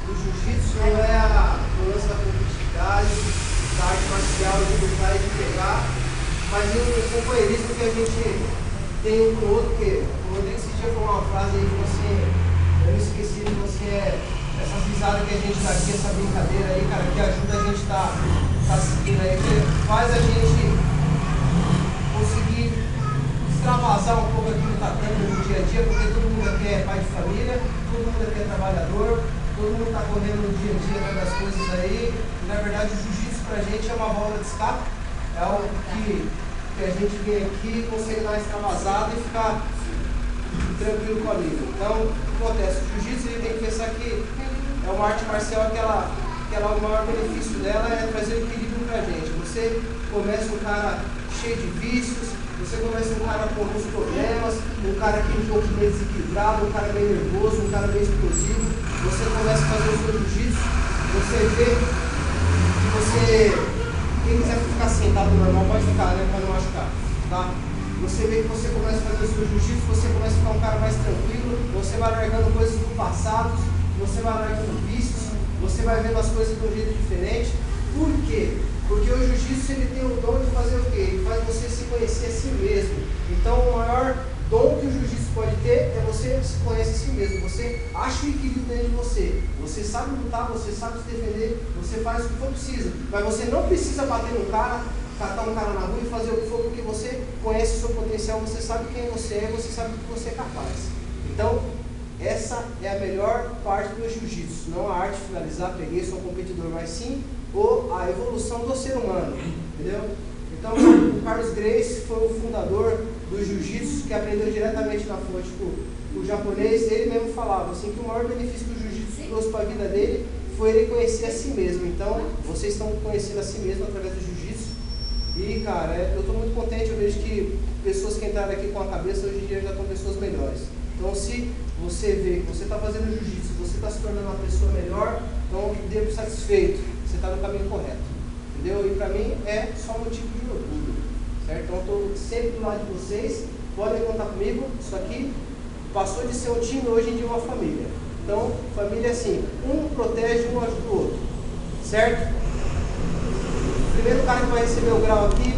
o jiu-jitsu não é o lance da competitividade, da arte marcial, de lutar e de pegar, mas o companheirismo que a gente tem um com o outro, porque o Rodrigo esse dia falou uma frase aí, falou assim, eu não esqueci, falou assim, essas risadas que a gente dá aqui, essa brincadeira aí, cara, que ajuda a gente tá seguindo aí, que faz a gente conseguir extravasar um pouco aqui no tatame no dia a dia, porque todo mundo aqui é pai de família, todo mundo aqui é trabalhador, todo mundo está correndo no dia a dia das coisas aí, e na verdade o jiu-jitsu pra gente é uma válvula de escape, é algo que a gente vem aqui e consegue dar extravasada e ficar tranquilo com a vida. Então, o que acontece? O jiu-jitsu ele tem que pensar que é uma arte marcial que o maior benefício dela é trazer o equilíbrio pra gente. Você começa um cara cheio de vícios, você começa um cara com alguns problemas, um cara que é um pouco meio desequilibrado, um cara meio nervoso, um cara meio explosivo. Você começa a fazer o seu jiu-jitsu, você vê que você... Quem quiser ficar sentado normal pode ficar, né? Para não machucar, tá? Você vê que você começa a fazer o seu jiu-jitsu, você começa a ficar um cara mais tranquilo, você vai largando coisas do passado, você vai largando vícios, você vai vendo as coisas de um jeito diferente. Por quê? Porque o jiu-jitsu ele tem o dom de fazer o quê? Ele faz você se conhecer a si mesmo. Então o maior dom que o jiu-jitsu pode ter é você se conhecer a si mesmo. Você acha o equilíbrio dentro de você. Você sabe lutar, você sabe se defender, você faz o que for preciso. Mas você não precisa bater no cara, catar um cara na rua e fazer o que for, porque você conhece o seu potencial, você sabe quem você é, você sabe o que você é capaz. Então, essa é a melhor parte do jiu-jitsu. Não a arte de finalizar, peguei, sou um competidor, mas sim a evolução do ser humano. Entendeu? Então, o Carlos Gracie foi o fundador do jiu-jitsu, que aprendeu diretamente na fonte o japonês. Ele mesmo falava assim, que o maior benefício que o jiu-jitsu trouxe para a vida dele foi ele conhecer a si mesmo. Então, vocês estão conhecendo a si mesmo através do jiu-jitsu. E, cara, eu estou muito contente. Eu vejo que pessoas que entraram aqui com a cabeça, hoje em dia já estão pessoas melhores. Então, se você vê que você está fazendo jiu-jitsu, você está se tornando uma pessoa melhor, então, devo satisfeito. Você está no caminho correto. Entendeu? E para mim é só motivo de orgulho, certo? Então eu estou sempre do lado de vocês, podem contar comigo. Isso aqui passou de ser um time, hoje em dia é uma família. Então, família é assim, um protege, um ajuda o outro, certo? O primeiro cara que vai receber o grau aqui